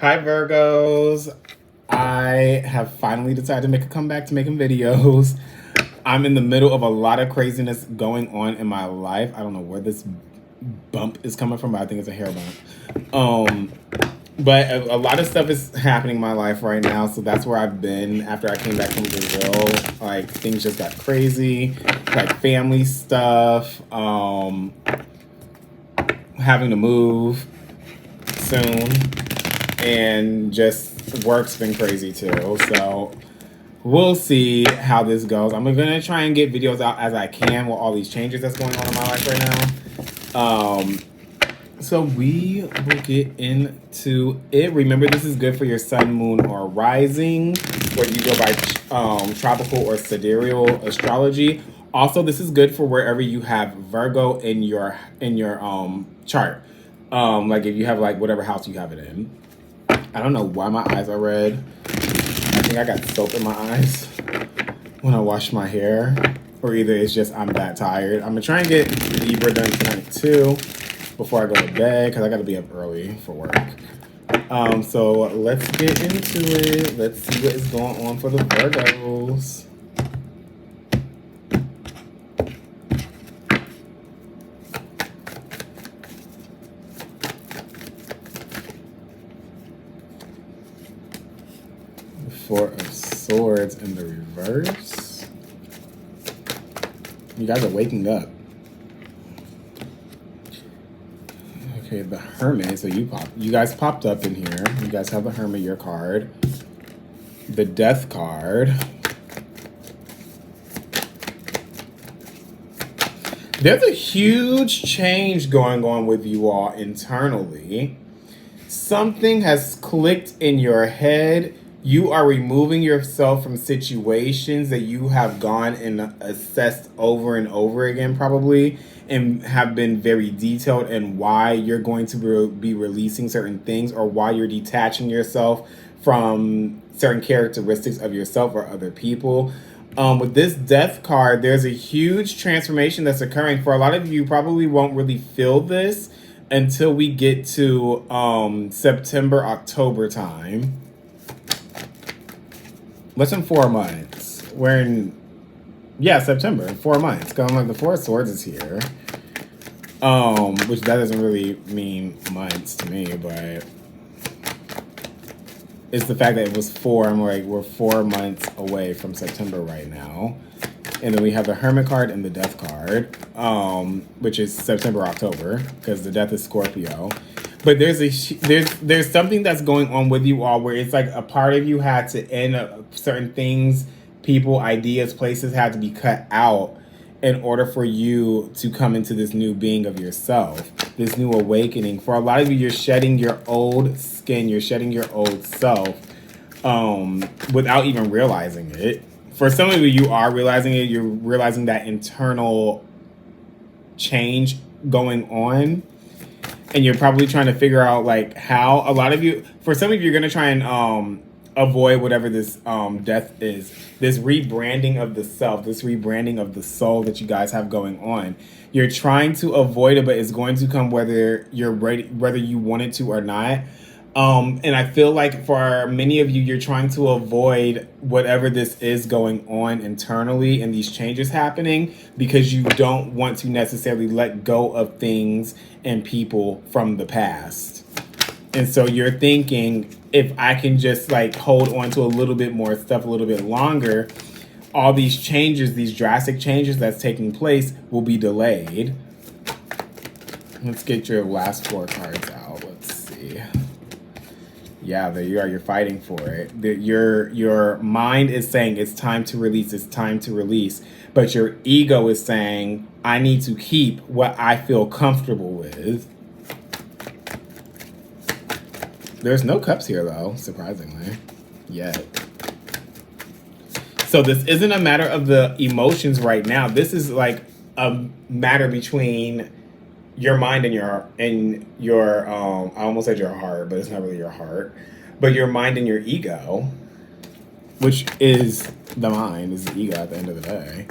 Hi Virgos. I have finally decided to make a comeback to making videos. I'm in the middle of a lot of craziness going on in my life. I don't know where this bump is coming from, but I think it's a hair bump. But a lot of stuff is happening in my life right now, so that's where I've been after I came back from Brazil. Like, things just got crazy, like family stuff, having to move soon, and just work's been crazy too. So we'll see how this goes. I'm gonna try and get videos out as I can with all these changes that's going on in my life right now. So we will get into it. Remember, this is good for your sun, moon, or rising, whether you go by tropical or sidereal astrology. Also, this is good for wherever you have Virgo in your chart. Like if you have like whatever house you have it in. I don't know why my eyes are red. I think I got soap in my eyes when I wash my hair, or either it's just I'm that tired. I'm gonna try and get Libra done tonight too, before I go to bed, because I got to be up early for work. So let's get into it. Let's see what is going on for the Virgos. The Four of Swords in the reverse. You guys are waking up. Okay, the Hermit. So you guys popped up in here. You guys have the Hermit, your card. The Death card. There's a huge change going on with you all internally. Something has clicked in your head. You are removing yourself from situations that you have gone and assessed over and over again, probably, and have been very detailed in why you're going to be releasing certain things, or why you're detaching yourself from certain characteristics of yourself or other people. With this Death card, there's a huge transformation that's occurring. For a lot of you, probably won't really feel this until we get to September, October time. Less than 4 months. We're in, September. 4 months. Going like the Four of Swords is here. Which that doesn't really mean months to me, but it's the fact that it was 4. I'm like, we're 4 months away from September right now. And then we have the Hermit card and the Death card, which is September, October, because the Death is Scorpio. But there's something that's going on with you all where it's like a part of you had to end certain things, people, ideas, places had to be cut out in order for you to come into this new being of yourself, this new awakening. For a lot of you, you're shedding your old skin, you're shedding your old self without even realizing it. For some of you are realizing it. You're realizing that internal change going on. And you're probably trying to figure out like how. A lot of you, for some of you, you're going to try and avoid whatever this death is. This rebranding of the self, this rebranding of the soul that you guys have going on. You're trying to avoid it, but it's going to come whether you're ready, whether you want it to or not. And I feel like for many of you, you're trying to avoid whatever this is going on internally and these changes happening because you don't want to necessarily let go of things and people from the past. And so you're thinking, if I can just like hold on to a little bit more stuff a little bit longer, all these changes, these drastic changes that's taking place will be delayed. Let's get your last 4 cards out. Let's see. Yeah, there you are. You're fighting for it. Your mind is saying it's time to release. It's time to release. But your ego is saying, I need to keep what I feel comfortable with. There's no cups here, though, surprisingly, yet. So this isn't a matter of the emotions right now. This is like a matter between your mind and your I almost said your heart, but it's not really your heart, but your mind and your ego, which is the mind, is the ego at the end of the day.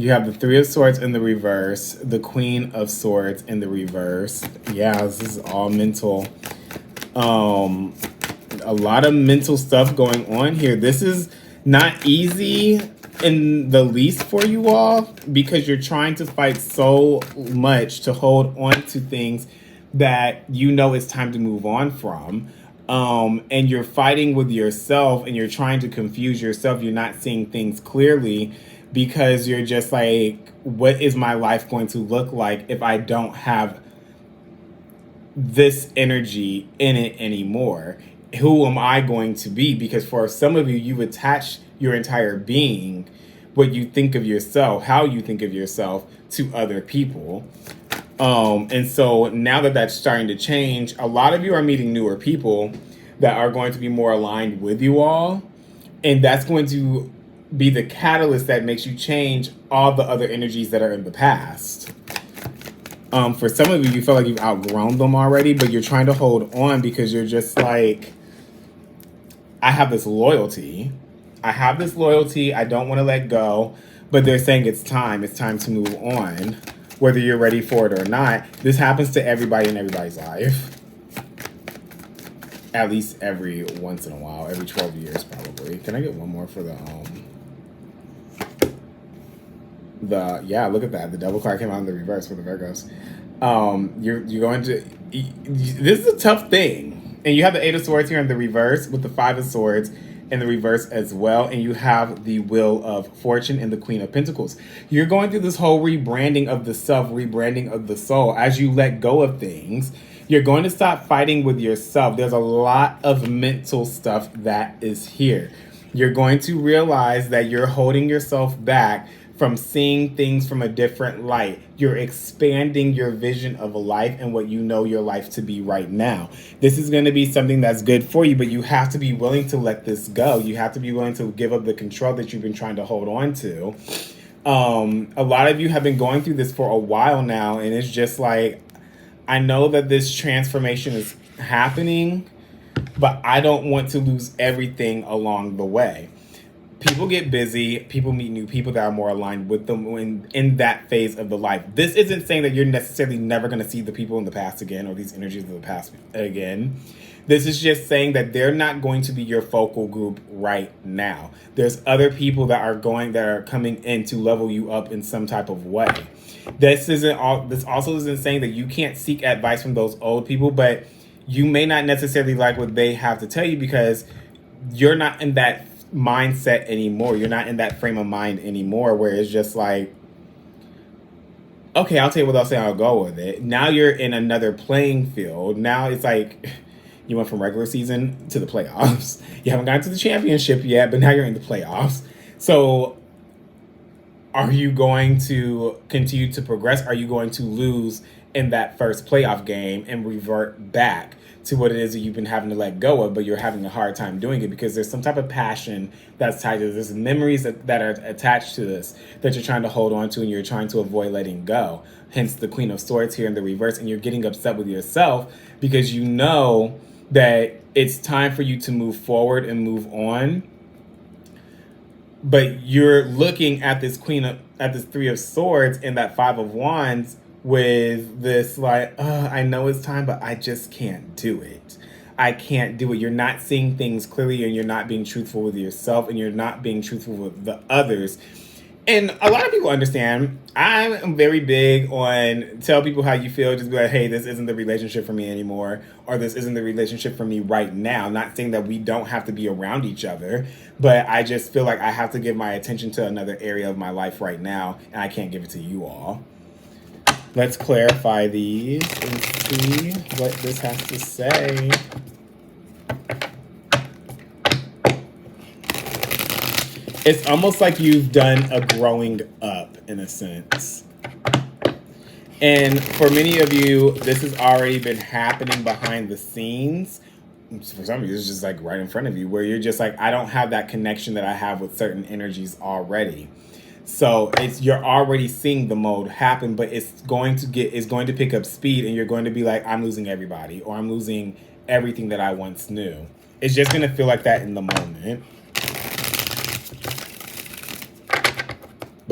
You have the Three of Swords in the reverse, the Queen of Swords in the reverse. Yeah, this is all mental. A lot of mental stuff going on here. This is not easy in the least for you all because you're trying to fight so much to hold on to things that you know it's time to move on from. And you're fighting with yourself and you're trying to confuse yourself. You're not seeing things clearly because you're just like, what is my life going to look like if I don't have this energy in it anymore? Who am I going to be? Because for some of you, you've attached your entire being, what you think of yourself, how you think of yourself, to other people. And so now that that's starting to change, a lot of you are meeting newer people that are going to be more aligned with you all. And that's going to be the catalyst that makes you change all the other energies that are in the past. For some of you, you feel like you've outgrown them already, but you're trying to hold on because you're just like, I have this loyalty. I have this loyalty. I don't want to let go. But they're saying it's time. It's time to move on, whether you're ready for it or not. This happens to everybody in everybody's life. At least every once in a while, every 12 years probably. Can I get one more for yeah, look at that. The Devil card came out in the reverse for the Virgos. You're going to, this is a tough thing. And you have the Eight of Swords here in the reverse with the Five of Swords in the reverse as well. And you have the Wheel of Fortune and the Queen of Pentacles. You're going through this whole rebranding of the self, rebranding of the soul. As you let go of things, you're going to stop fighting with yourself. There's a lot of mental stuff that is here. You're going to realize that you're holding yourself back from seeing things from a different light. You're expanding your vision of a life and what you know your life to be right now. This is going to be something that's good for you, but you have to be willing to let this go. You have to be willing to give up the control that you've been trying to hold on to. A lot of you have been going through this for a while now, and it's just like, I know that this transformation is happening, but I don't want to lose everything along the way. People get busy. People meet new people that are more aligned with them in that phase of the life. This isn't saying that you're necessarily never going to see the people in the past again or these energies of the past again. This is just saying that they're not going to be your focal group right now. There's other people that are coming in to level you up in some type of way. This also isn't saying that you can't seek advice from those old people, but you may not necessarily like what they have to tell you because you're not in that mindset anymore. You're not in that frame of mind anymore where it's just like, okay, I'll tell you what they'll say, I'll go with it. Now you're in another playing field. Now it's like you went from regular season to the playoffs. You haven't gotten to the championship yet, but now you're in the playoffs. So are you going to continue to progress? Are you going to lose in that first playoff game and revert back to what it is that you've been having to let go of, but you're having a hard time doing it because there's some type of passion that's tied to this, memories that are attached to this that you're trying to hold on to and you're trying to avoid letting go. Hence the Queen of Swords here in the reverse, and you're getting upset with yourself because you know that it's time for you to move forward and move on. But you're looking at this Three of Swords and that Five of Wands with this like, I know it's time, but I just can't do it. I can't do it. You're not seeing things clearly and you're not being truthful with yourself and you're not being truthful with the others. And a lot of people understand. I'm very big on tell people how you feel. Just be like, hey, this isn't the relationship for me anymore. Or this isn't the relationship for me right now. Not saying that we don't have to be around each other. But I just feel like I have to give my attention to another area of my life right now. And I can't give it to you all. Let's clarify these and see what this has to say. It's almost like you've done a growing up in a sense. And for many of you, this has already been happening behind the scenes. For some of you, it's just like right in front of you where you're just like, I don't have that connection that I have with certain energies already. So you're already seeing the mode happen, but it's going to pick up speed and you're going to be like, I'm losing everybody or I'm losing everything that I once knew. It's just going to feel like that in the moment.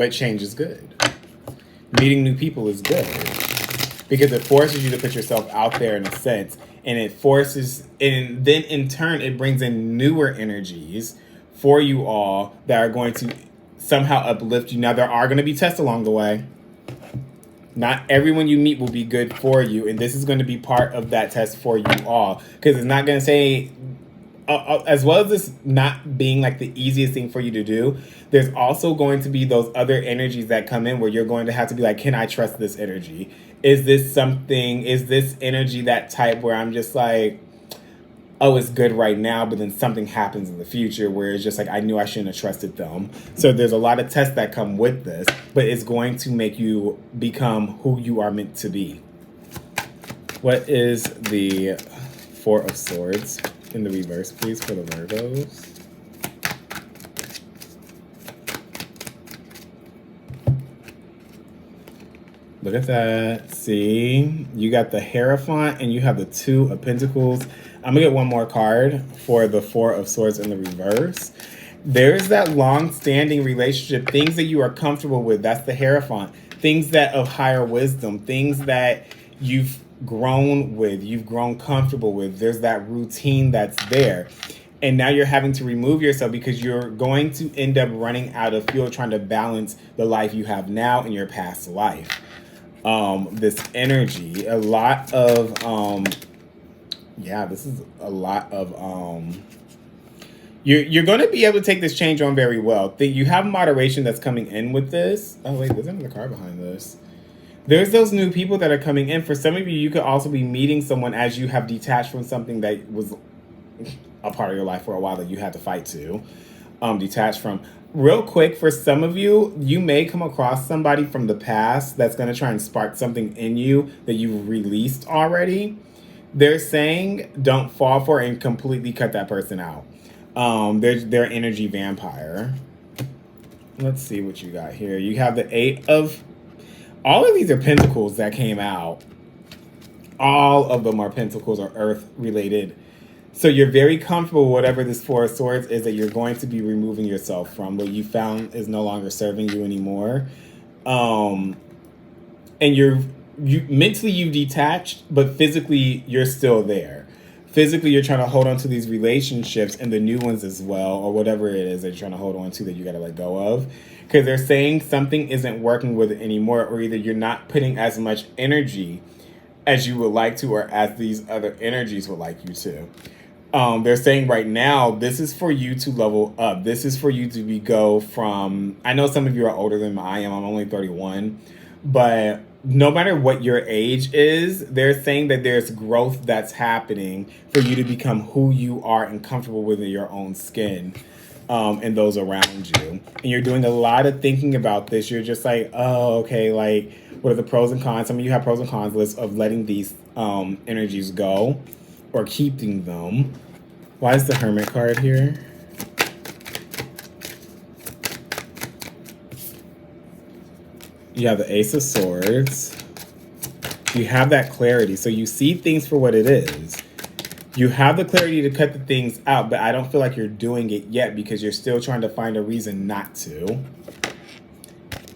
but change is good. Meeting new people is good because it forces you to put yourself out there in a sense, and it forces, and then in turn, it brings in newer energies for you all that are going to somehow uplift you. Now, there are going to be tests along the way. Not everyone you meet will be good for you, and this is going to be part of that test for you all, because it's not going to say, as well as this not being like the easiest thing for you to do, there's also going to be those other energies that come in where you're going to have to be like, can I trust this energy? Is this energy that type where I'm just like, oh, it's good right now, but then something happens in the future where it's just like, I knew I shouldn't have trusted them. So there's a lot of tests that come with this, but it's going to make you become who you are meant to be. What is the Four of Swords in the reverse, please, for the Virgos? Look at that. See? You got the Hierophant and you have the Two of Pentacles. I'm going to get one more card for the Four of Swords in the reverse. There's that long-standing relationship, things that you are comfortable with. That's the Hierophant. Things that of higher wisdom, things that you've grown with, you've grown comfortable with. There's that routine that's there. And now you're having to remove yourself because you're going to end up running out of fuel trying to balance the life you have now and your past life. This energy, a lot of, this is a lot of, you're going to be able to take this change on very well. You have moderation that's coming in with this. Oh, wait, there's another card behind this. There's those new people that are coming in. For some of you, you could also be meeting someone as you have detached from something that was a part of your life for a while that you had to fight to, detach from. Real quick, for some of you, you may come across somebody from the past that's going to try and spark something in you that you've released already. They're saying don't fall for it and completely cut that person out. They're energy vampire. Let's see what you got here. You have the Eight of... All of these are pentacles that came out. All of them are pentacles or earth related. So you're very comfortable with whatever this Four of Swords is that you're going to be removing yourself from, what you found is no longer serving you anymore. And you mentally you've detached, but physically you're still there. Physically you're trying to hold on to these relationships and the new ones as well, or whatever it is that you're trying to hold on to that you got to let go of. Because they're saying something isn't working with it anymore, or either you're not putting as much energy as you would like to, or as these other energies would like you to. They're saying right now, this is for you to level up. This is for you to go from, I know some of you are older than I am. I'm only 31. But no matter what your age is, they're saying that there's growth that's happening for you to become who you are and comfortable within your own skin, and those around you. And you're doing a lot of thinking about this. You're just like, oh, okay, like, what are the pros and cons? Some of you have pros and cons lists of letting these energies go or keeping them. Why is the Hermit card here? You have the Ace of Swords. You have that clarity. So you see things for what it is. You have the clarity to cut the things out, but I don't feel like you're doing it yet because you're still trying to find a reason not to.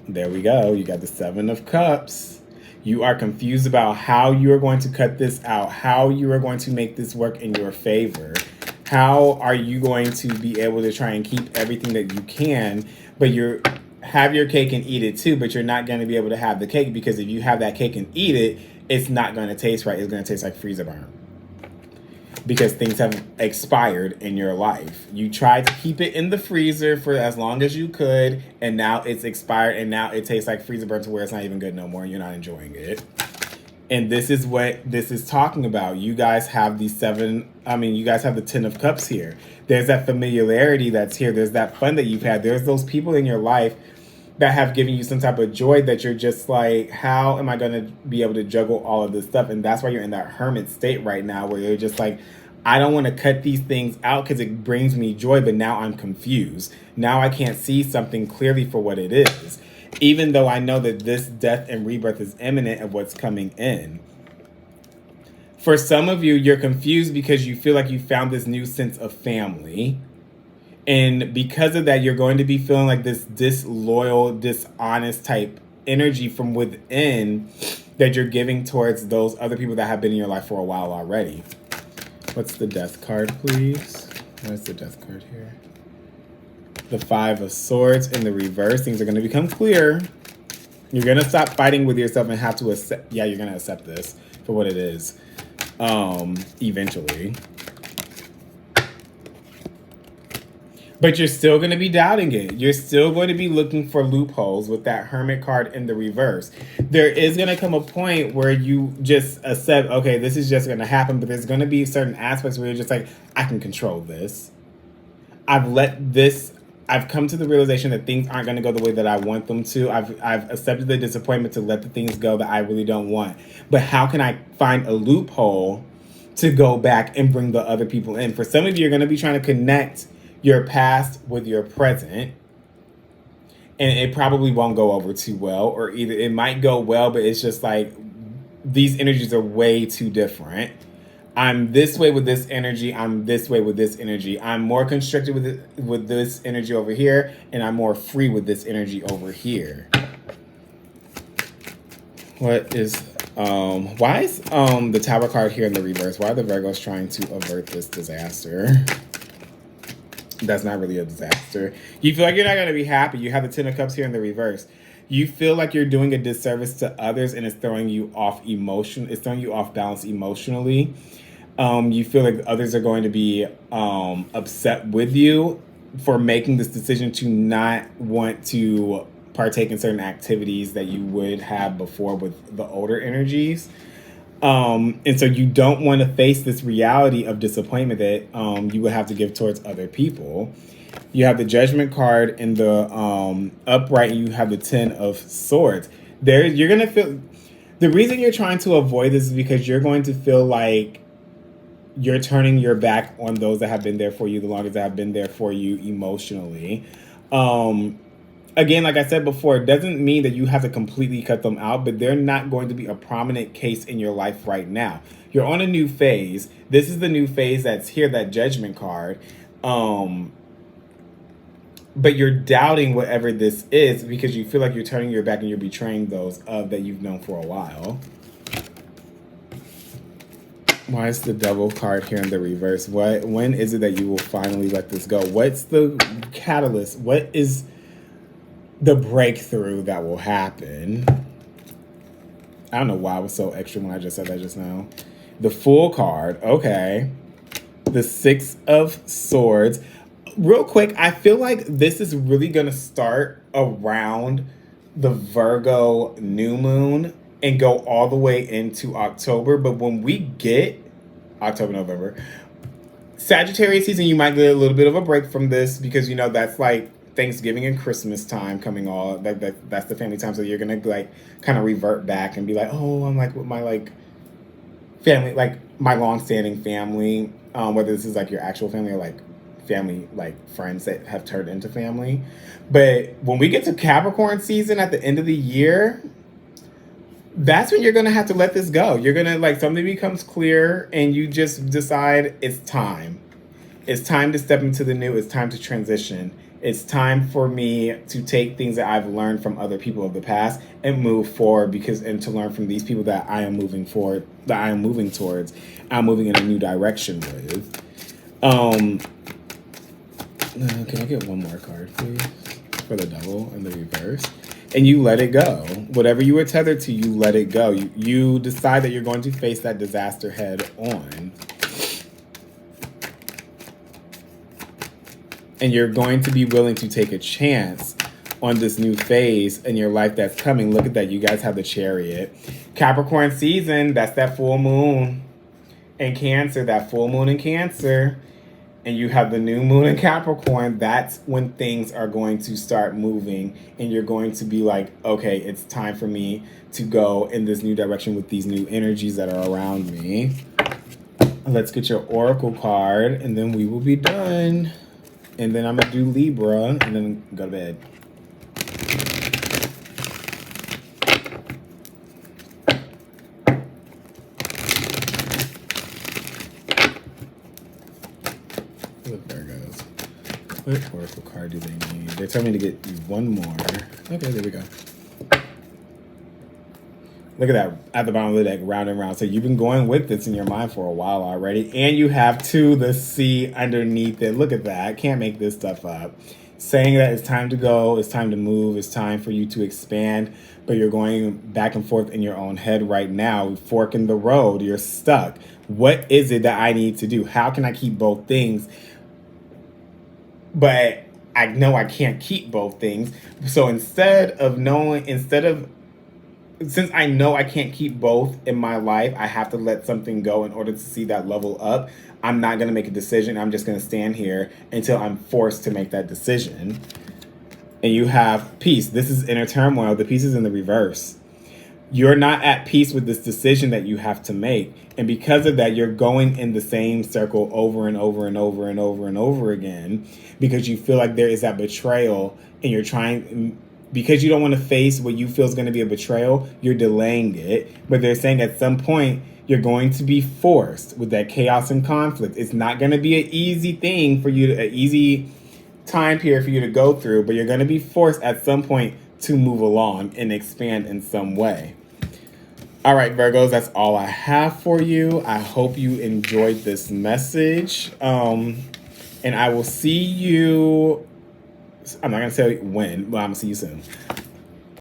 There we go. You got the Seven of Cups. You are confused about how you are going to cut this out, how you are going to make this work in your favor. How are you going to be able to try and keep everything that you can, but have your cake and eat it too, but you're not going to be able to have the cake because if you have that cake and eat it, it's not going to taste right. It's going to taste like freezer burn because things have expired in your life. You tried to keep it in the freezer for as long as you could, and now it's expired, and now it tastes like freezer burn to where it's not even good no more, and you're not enjoying it. And this is what this is talking about. You guys have you guys have the Ten of Cups here. There's that familiarity that's here. There's that fun that you've had. There's those people in your life that have given you some type of joy that you're just like, how am I going to be able to juggle all of this stuff? And that's why you're in that hermit state right now where you're just like, I don't want to cut these things out because it brings me joy, but now I'm confused. Now I can't see something clearly for what it is, even though I know that this death and rebirth is imminent of what's coming in. For some of you, you're confused because you feel like you found this new sense of family. And because of that, you're going to be feeling like this disloyal, dishonest type energy from within that you're giving towards those other people that have been in your life for a while already. What's the death card, please? Where's the death card here? The 5 of Swords in the reverse. Things are going to become clear. You're going to stop fighting with yourself and have to accept. Yeah, you're going to accept this for what it is. Eventually. But you're still going to be doubting it. You're still going to be looking for loopholes with that Hermit card in the reverse. There is going to come a point where you just accept, okay, this is just going to happen. But there's going to be certain aspects where you're just like, I can control this. I've come to the realization that things aren't going to go the way that I want them to. I've accepted the disappointment to let the things go that I really don't want. But how can I find a loophole to go back and bring the other people in? For some of you, you're going to be trying to connect your past with your present, and it probably won't go over too well, or either it might go well, but it's just like these energies are way too different. I'm this way with this energy. I'm this way with this energy. I'm more constricted with this energy over here, and I'm more free with this energy over here. What is why is the Tower card here in the reverse? Why are the Virgos trying to avert this disaster? That's not really a disaster. You feel like you're not going to be happy. You have the 10 of Cups here in the reverse. You feel like you're doing a disservice to others, and it's throwing you off emotion. It's throwing you off balance emotionally. You feel like others are going to be upset with you for making this decision to not want to partake in certain activities that you would have before with the older energies. And so you don't want to face this reality of disappointment that you would have to give towards other people. You have the Judgment card in the upright, and you have the 10 of Swords. You're going to feel... The reason you're trying to avoid this is because you're going to feel like you're turning your back on those that have been there for you the longest, that have been there for you emotionally. Again, like I said before, it doesn't mean that you have to completely cut them out, but they're not going to be a prominent case in your life right now. You're on a new phase. This is the new phase that's here, that Judgment card. But you're doubting whatever this is because you feel like you're turning your back and you're betraying those that you've known for a while. Why is the Devil card here in the reverse? When is it that you will finally let this go? What's the catalyst? What is the breakthrough that will happen? I don't know why I was so extra when I just said that just now. The Fool card. Okay. The 6 of Swords. Real quick, I feel like this is really going to start around the Virgo new moon and go all the way into October. But when we get October, November, Sagittarius season, you might get a little bit of a break from this because, you know, that's like Thanksgiving and Christmas time coming all that's the family time. So you're going to like kind of revert back and be like, oh, I'm like with my like family, like my long-standing family, whether this is like your actual family or like family, like friends that have turned into family. But when we get to Capricorn season at the end of the year, that's when you're going to have to let this go. You're going to like, something becomes clear and you just decide it's time. It's time to step into the new. It's time to transition. It's time for me to take things that I've learned from other people of the past and move forward and to learn from these people that I am moving forward, that I am moving towards, I'm moving in a new direction with. Can I get one more card, please? For the Devil in the reverse. And you let it go. Whatever you were tethered to, you let it go. You decide that you're going to face that disaster head on. And you're going to be willing to take a chance on this new phase in your life that's coming. Look at that. You guys have the Chariot. Capricorn season, that's that full moon in Cancer. That full moon in Cancer. And you have the new moon in Capricorn. That's when things are going to start moving. And you're going to be like, okay, it's time for me to go in this new direction with these new energies that are around me. Let's get your Oracle card. And then we will be done. And then I'm going to do Libra and then go to bed. The Virgos. What oracle card do they need? They told me to get you one more. Okay, there we go. Look at that at the bottom of the deck, round and round. So you've been going with this in your mind for a while already. And you have the sea underneath it. Look at that. I can't make this stuff up. Saying that it's time to go, it's time to move, it's time for you to expand. But you're going back and forth in your own head right now. Fork in the road. You're stuck. What is it that I need to do? How can I keep both things? But I know I can't keep both things. So since I know I can't keep both in my life, I have to let something go in order to see that level up. I'm not going to make a decision. I'm just going to stand here until I'm forced to make that decision. And you have peace. This is inner turmoil. The peace is in the reverse. You're not at peace with this decision that you have to make. And because of that, you're going in the same circle over and over and over and over and over again because you feel like there is that betrayal and you're trying, because you don't want to face what you feel is going to be a betrayal, you're delaying it. But they're saying at some point, you're going to be forced with that chaos and conflict. It's not going to be an easy thing for you, an easy time period for you to go through, but you're going to be forced at some point to move along and expand in some way. All right, Virgos, that's all I have for you. I hope you enjoyed this message. And I will see you. I'm not going to tell you when, but I'm going to see you soon.